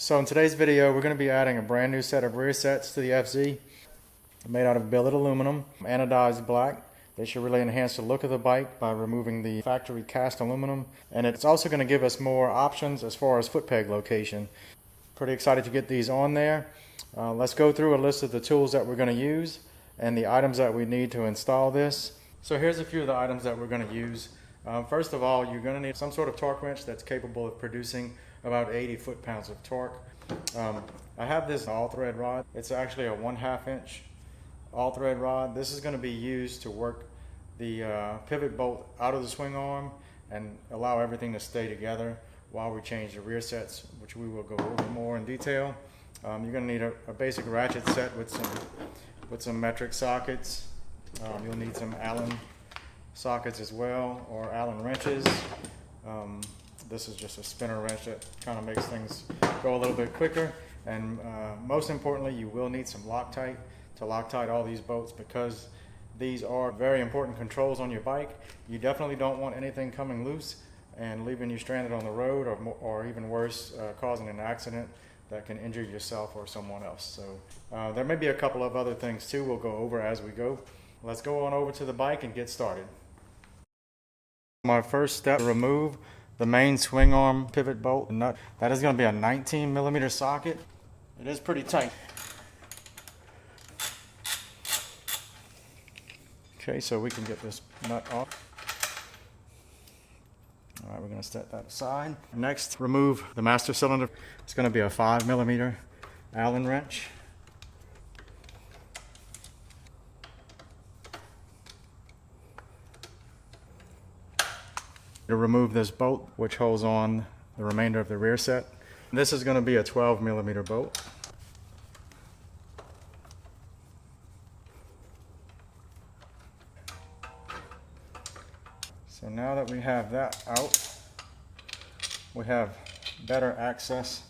So in today's video, we're going to be adding a brand new set of rear sets to the FZ, made out of billet aluminum, anodized black. They should really enhance the look of the bike by removing the factory cast aluminum, and it's also going to give us more options as far as foot peg location. Pretty excited to get these on there. Let's go through a list of the tools that we're going to use and the items that we need to install this. So here's a few of the items that we're going to use. First of all, you're going to need some sort of torque wrench that's capable of producing about 80 foot-pounds of torque. I have this all-thread rod. It's actually a 1/2 inch all-thread rod. This is going to be used to work the pivot bolt out of the swing arm and allow everything to stay together while we change the rear sets, which we will go over more in detail. You're going to need a basic ratchet set with some metric sockets. You'll need some Allen sockets as well, or Allen wrenches. This is just a spinner wrench that kind of makes things go a little bit quicker. And most importantly, you will need some Loctite to Loctite all these bolts, because these are very important controls on your bike. You definitely don't want anything coming loose and leaving you stranded on the road, or even worse, causing an accident that can injure yourself or someone else. So there may be a couple of other things too we'll go over as we go. Let's go on over to the bike and get started. My first step, remove the main swing arm pivot bolt nut. That is going to be a 19mm socket. It is pretty tight. Okay, so we can get this nut off. All right, we're going to set that aside. Next, remove the master cylinder. It's going to be a 5mm Allen wrench. To remove this bolt, which holds on the remainder of the rear set. This is going to be a 12mm bolt. So now that we have that out, we have better access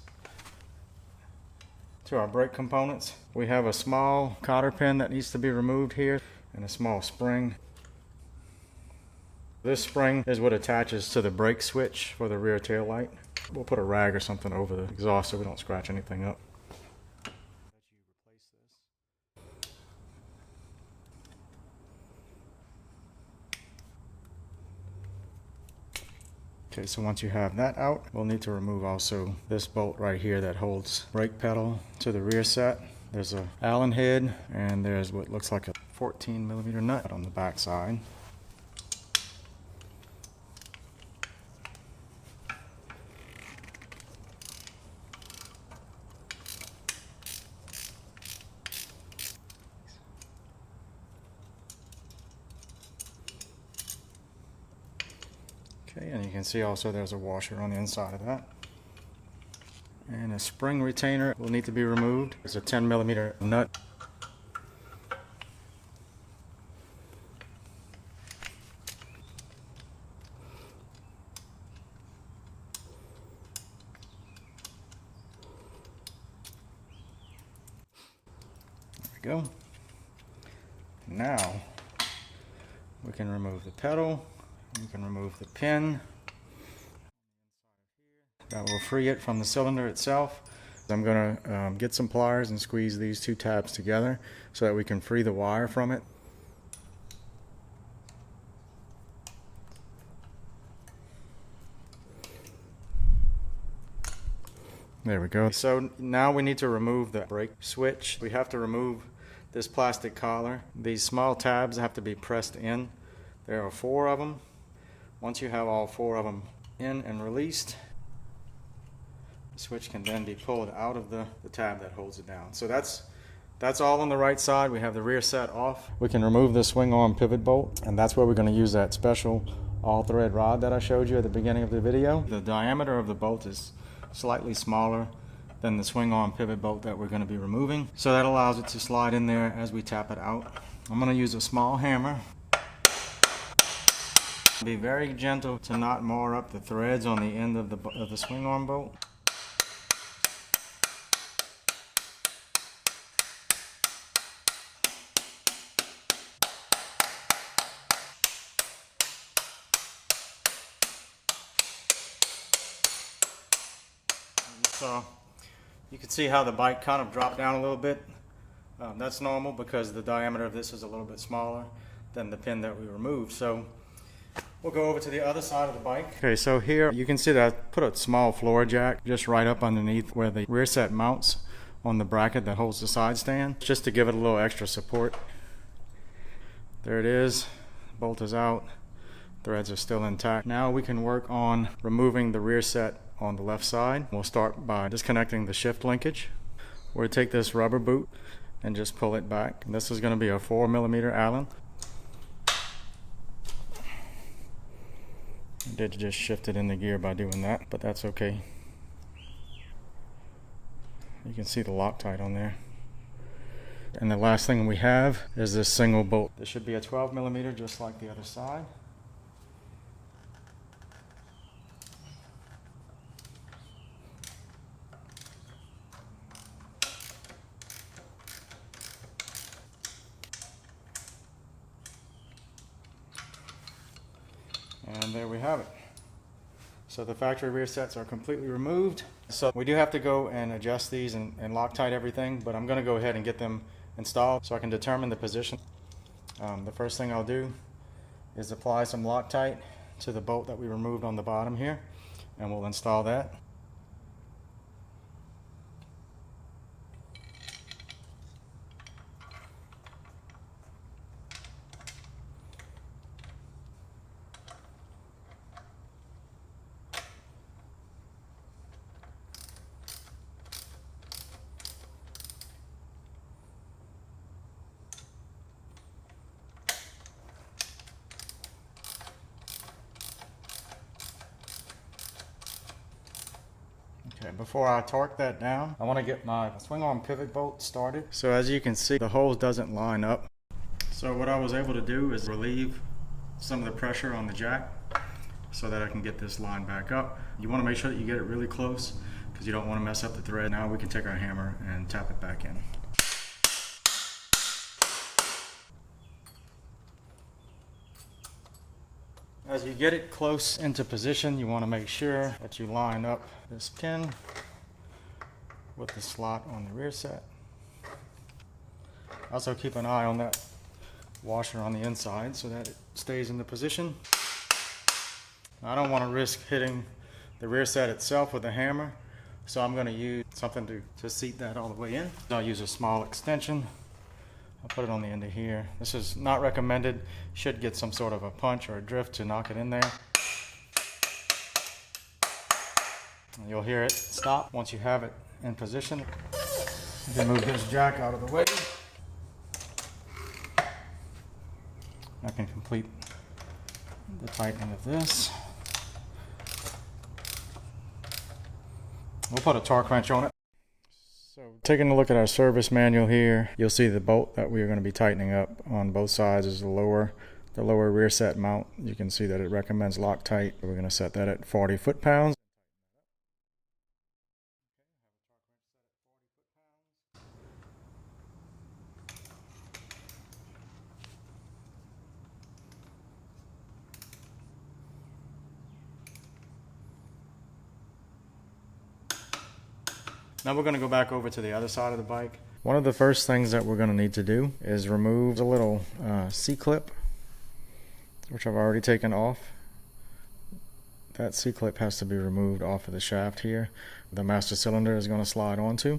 to our brake components. We have a small cotter pin that needs to be removed here, and a small spring. This spring is what attaches to the brake switch for the rear tail light. We'll put a rag or something over the exhaust so we don't scratch anything up. Okay, so once you have that out, we'll need to remove also this bolt right here that holds brake pedal to the rear set. There's a Allen head, and there's what looks like a 14mm nut on the back side. Okay, and you can see also there's a washer on the inside of that. And a spring retainer will need to be removed. There's a 10mm nut. There we go. Now we can remove the pedal. You can remove the pin. That will free it from the cylinder itself. I'm going to get some pliers and squeeze these two tabs together so that we can free the wire from it. There we go. So now we need to remove the brake switch. We have to remove this plastic collar. These small tabs have to be pressed in. There are 4 of them. Once you have all 4 of them in and released, the switch can then be pulled out of the tab that holds it down. So that's all on the right side. We have the rear set off. We can remove the swing arm pivot bolt, and that's where we're going to use that special all-thread rod that I showed you at the beginning of the video. The diameter of the bolt is slightly smaller than the swing arm pivot bolt that we're going to be removing, so that allows it to slide in there as we tap it out. I'm going to use a small hammer. Be very gentle to not mar up the threads on the end of the swing arm bolt. So You can see how the bike kind of dropped down a little bit. That's normal because the diameter of this is a little bit smaller than the pin that we removed. So we'll go over to the other side of the bike. Okay, so here you can see that I put a small floor jack just right up underneath where the rear set mounts on the bracket that holds the side stand, just to give it a little extra support. There it is. Bolt is out. Threads are still intact. Now we can work on removing the rear set on the left side. We'll start by disconnecting the shift linkage. We'll take this rubber boot and just pull it back. And this is going to be a 4mm Allen. I did just shift it in the gear by doing that, but that's okay. You can see the Loctite on there. And the last thing we have is this single bolt. This should be a 12mm just like the other side. And there we have it. So the factory rear sets are completely removed. So we do have to go and adjust these and Loctite everything, but I'm going to go ahead and get them installed so I can determine the position. The first thing I'll do is apply some Loctite to the bolt that we removed on the bottom here, and we'll install that. Okay, before I torque that down, I want to get my swing arm pivot bolt started. So as you can see, the hose doesn't line up. So what I was able to do is relieve some of the pressure on the jack so that I can get this line back up. You want to make sure that you get it really close because you don't want to mess up the thread. Now we can take our hammer and tap it back in. As you get it close into position, you want to make sure that you line up this pin with the slot on the rear set. Also keep an eye on that washer on the inside so that it stays in the position. I don't want to risk hitting the rear set itself with a hammer, so I'm going to use something to seat that all the way in. I'll use a small extension. I'll put it on the end of here. This is not recommended. Should get some sort of a punch or a drift to knock it in there. And you'll hear it stop once you have it in position. You can move this jack out of the way. I can complete the tightening of this. We'll put a torque wrench on it. So taking a look at our service manual here, you'll see the bolt that we are going to be tightening up on both sides is the lower rear set mount. You can see that it recommends Loctite. We're going to set that at 40 foot-pounds. Now we're going to go back over to the other side of the bike. One of the first things that we're going to need to do is remove the little C-clip, which I've already taken off. That C-clip has to be removed off of the shaft here. The master cylinder is going to slide onto.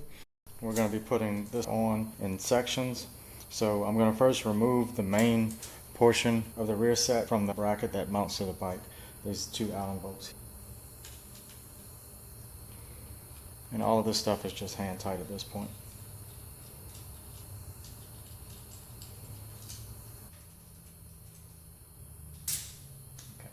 We're going to be putting this on in sections. So I'm going to first remove the main portion of the rear set from the bracket that mounts to the bike. There's 2 Allen bolts. And all of this stuff is just hand tight at this point. Okay.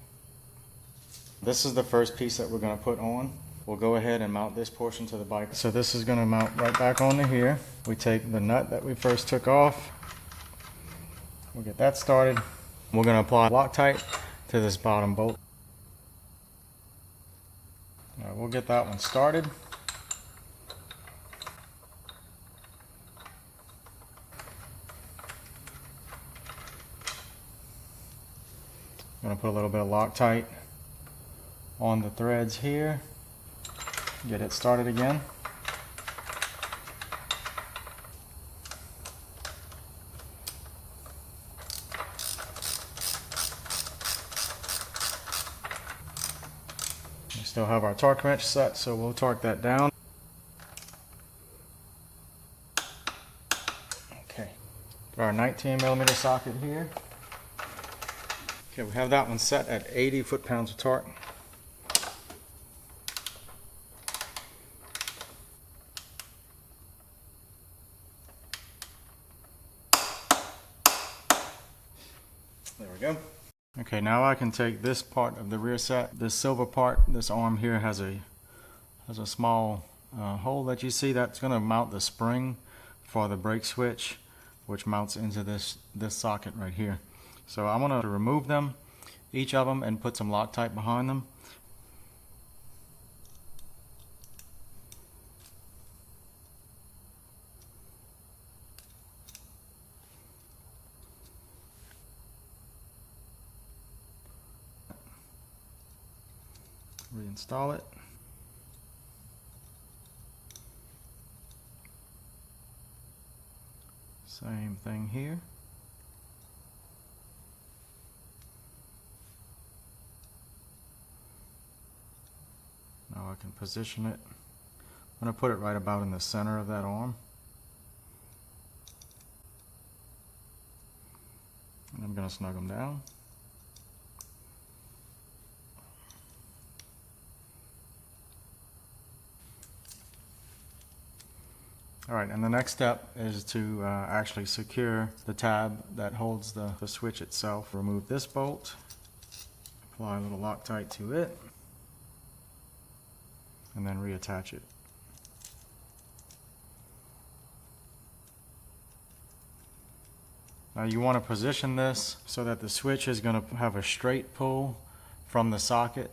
This is the first piece that we're going to put on. We'll go ahead and mount this portion to the bike. So this is going to mount right back onto here. We take the nut that we first took off. We'll get that started. We're going to apply Loctite to this bottom bolt. All right, we'll get that one started. I'm going to put a little bit of Loctite on the threads here, get it started again. Still have our torque wrench set, so we'll torque that down. Okay, our 19mm socket here. Okay, we have that one set at 80 foot-pounds of torque. There we go. Okay, now I can take this part of the rear set, this silver part, this arm here has a small hole that you see. That's going to mount the spring for the brake switch, which mounts into this socket right here. So I'm going to remove them, each of them, and put some Loctite behind them. Reinstall it. Same thing here. Now I can position it. I'm going to put it right about in the center of that arm. And I'm going to snug them down. Alright, and the next step is to actually secure the tab that holds the switch itself. Remove this bolt, apply a little Loctite to it, and then reattach it. Now you want to position this so that the switch is going to have a straight pull from the socket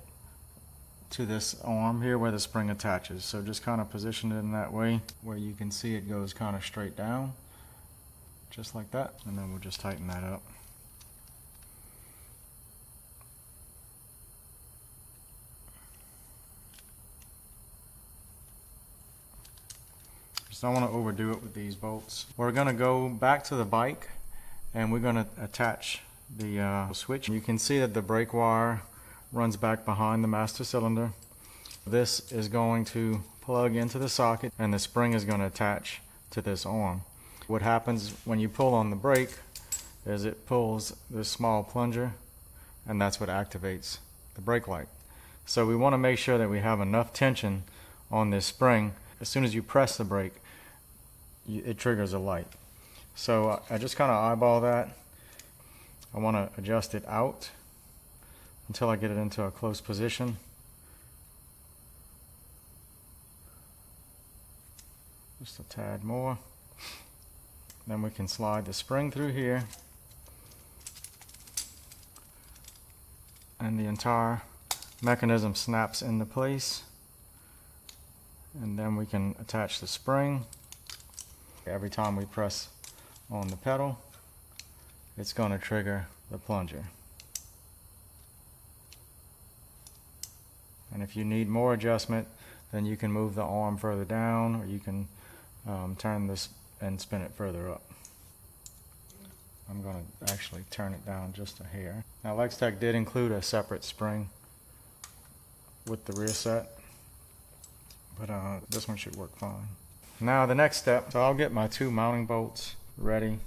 to this arm here where the spring attaches. So just kind of position it in that way where you can see it goes kind of straight down, just like that, and then we'll just tighten that up. Just don't want to overdo it with these bolts. We're going to go back to the bike and we're going to attach the switch. You can see that the brake wire runs back behind the master cylinder. This is going to plug into the socket and the spring is going to attach to this arm. What happens when you pull on the brake is it pulls this small plunger, and that's what activates the brake light. So we want to make sure that we have enough tension on this spring. As soon as you press the brake, it triggers a light. So I just kind of eyeball that. I want to adjust it out until I get it into a close position. Just a tad more. Then we can slide the spring through here, and the entire mechanism snaps into place. And then we can attach the spring. Every time we press on the pedal, it's going to trigger the plunger. And if you need more adjustment, then you can move the arm further down, or you can turn this and spin it further up. I'm going to actually turn it down just a hair. Now Lextek did include a separate spring with the rear set, but this one should work fine. Now the next step, so I'll get my 2 mounting bolts ready.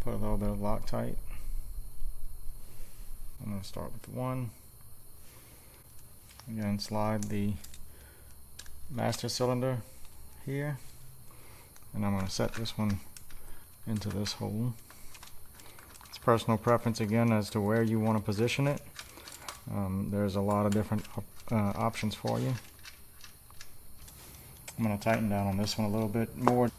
Put a little bit of Loctite. I'm going to start with one. Again, slide the master cylinder here, and I'm going to set this one into this hole. It's personal preference again as to where you want to position it. There's a lot of different options for you. I'm going to tighten down on this one a little bit more.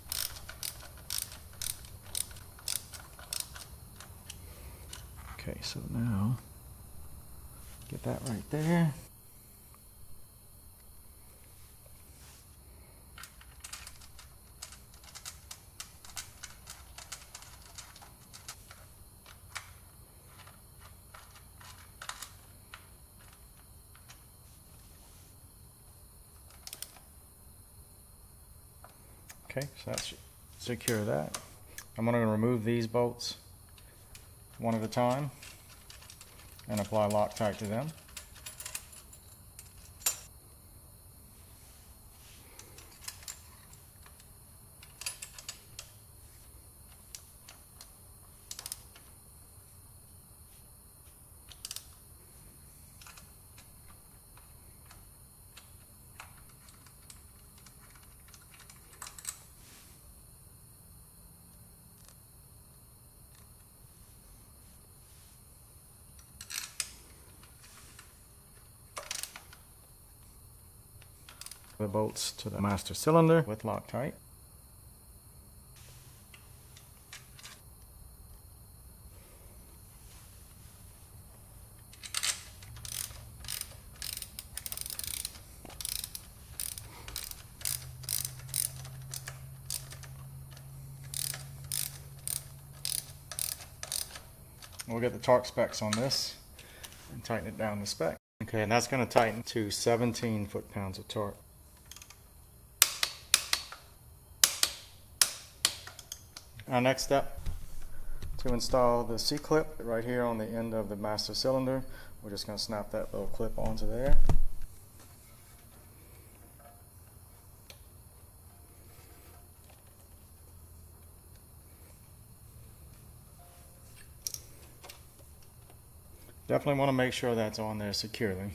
Okay, so now get that right there. Okay, so that's secure that. I'm going to remove these bolts one at a time and apply Loctite to them. The bolts to the master cylinder with Loctite. We'll get the torque specs on this and tighten it down to spec. Okay, and that's going to tighten to 17 foot-pounds of torque. Our next step, to install the C-clip right here on the end of the master cylinder. We're just going to snap that little clip onto there. Definitely want to make sure that's on there securely.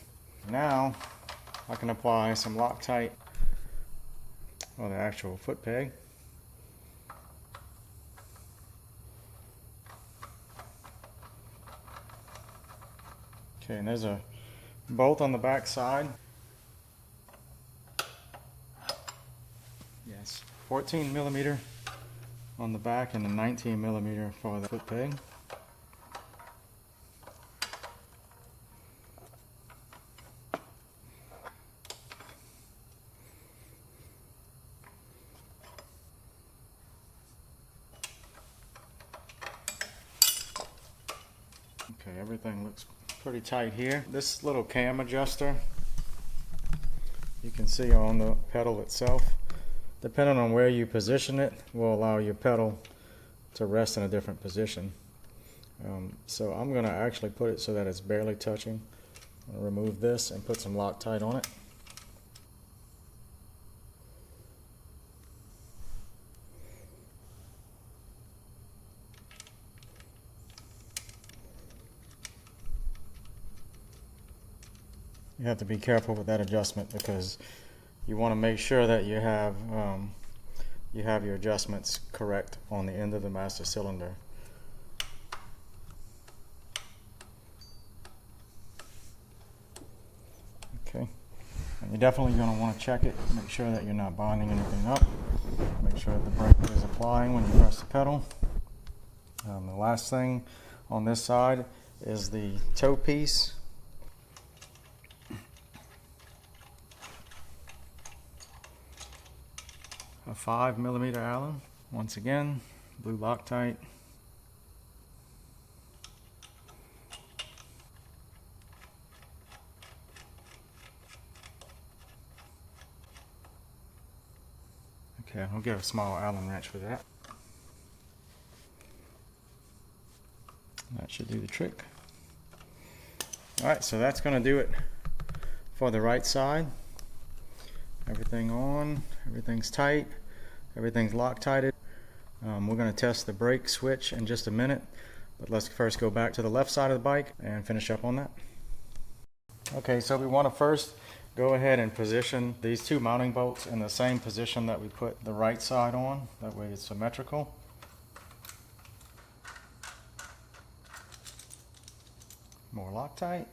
Now I can apply some Loctite on the actual foot peg. Okay, and there's a bolt on the back side. Yes, 14 millimeter on the back and a 19 millimeter for the foot peg. Okay, everything looks pretty tight here. This little cam adjuster, you can see on the pedal itself, depending on where you position it, will allow your pedal to rest in a different position. So I'm going to actually put it so that it's barely touching. I'll remove this and put some Loctite on it. You have to be careful with that adjustment because you want to make sure that you have your adjustments correct on the end of the master cylinder. Okay, and you're definitely going to want to check it, make sure that you're not binding anything up, make sure that the brake is applying when you press the pedal. The last thing on this side is the toe piece. A 5 millimeter Allen, once again, blue Loctite. Okay, I'll get a small Allen wrench for that. That should do the trick. Alright, so that's going to do it for the right side. Everything on, everything's tight, everything's Loctited. We're going to test the brake switch in just a minute, but let's first go back to the left side of the bike and finish up on that. Okay, so we want to first go ahead and position these two mounting bolts in the same position that we put the right side on, that way it's symmetrical. More Loctite.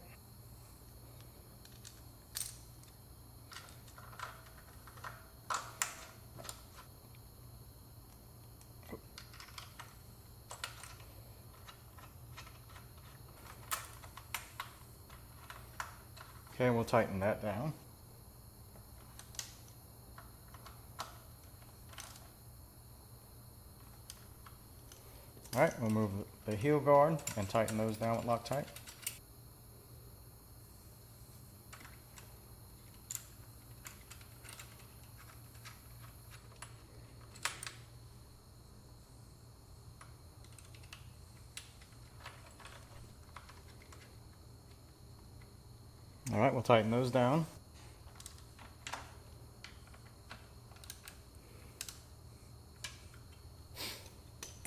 Okay, we'll tighten that down. Alright, we'll move the heel guard and tighten those down with Loctite. Alright, we'll tighten those down.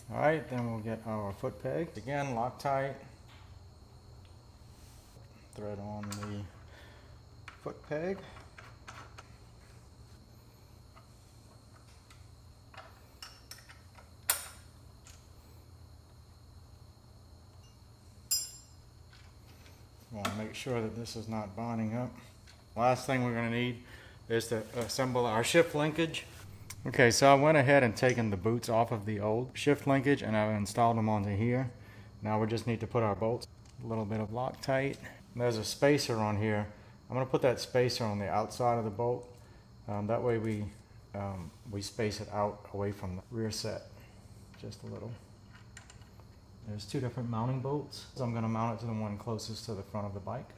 Alright, then we'll get our foot peg. Again, Loctite. Thread on the foot peg. Want to make sure that this is not bonding up. Last thing we're going to need is to assemble our shift linkage. Okay, so I went ahead and taken the boots off of the old shift linkage and I've installed them onto here. Now we just need to put our bolts, a little bit of Loctite. There's a spacer on here. I'm going to put that spacer on the outside of the bolt. That way we space it out away from the rear set just a little. There's two different mounting bolts. So I'm going to mount it to the one closest to the front of the bike.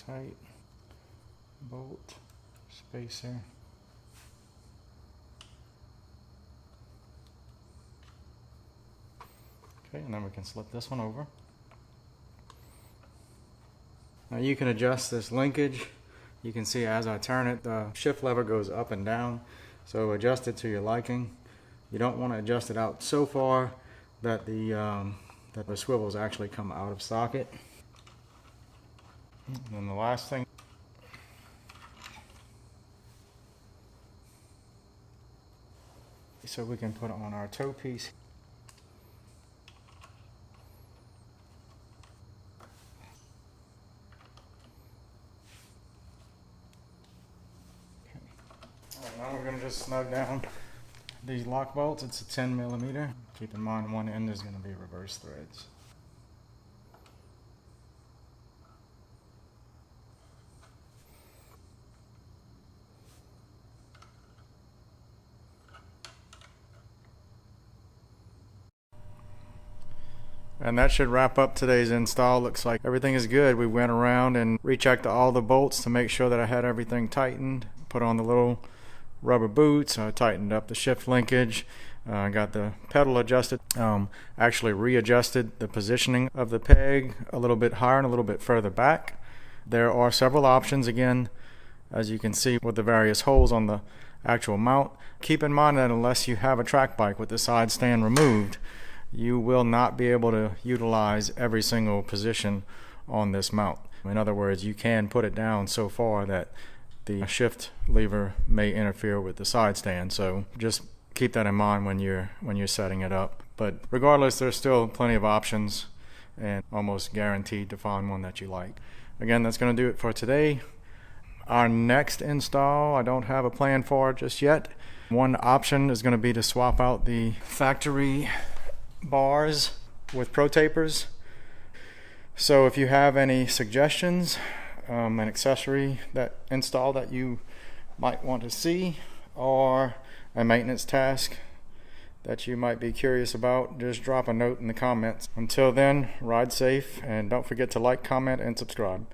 Tight bolt spacer. Okay, and then we can slip this one over. Now you can adjust this linkage. You can see as I turn it, the shift lever goes up and down, so adjust it to your liking. You don't want to adjust it out so far that the swivels actually come out of socket. And then the last thing, so we can put on our toe piece. Okay. All right, now we're going to just snug down these lock bolts. It's a 10mm. Keep in mind one end is going to be reverse threads. And that should wrap up today's install. Looks like everything is good. We went around and rechecked all the bolts to make sure that I had everything tightened. Put on the little rubber boots. I tightened up the shift linkage. Got the pedal adjusted. Actually readjusted the positioning of the peg a little bit higher and a little bit further back. There are several options again, as you can see, with the various holes on the actual mount. Keep in mind that unless you have a track bike with the side stand removed, you will not be able to utilize every single position on this mount. In other words, you can put it down so far that the shift lever may interfere with the side stand. So just keep that in mind when you're setting it up. But regardless, there's still plenty of options and almost guaranteed to find one that you like. Again, that's going to do it for today. Our next install, I don't have a plan for it just yet. One option is going to be to swap out the factory bars with pro tapers. So if you have any suggestions, an accessory that install that you might want to see, or a maintenance task that you might be curious about, just drop a note in the comments. Until then, ride safe and don't forget to like, comment, and subscribe.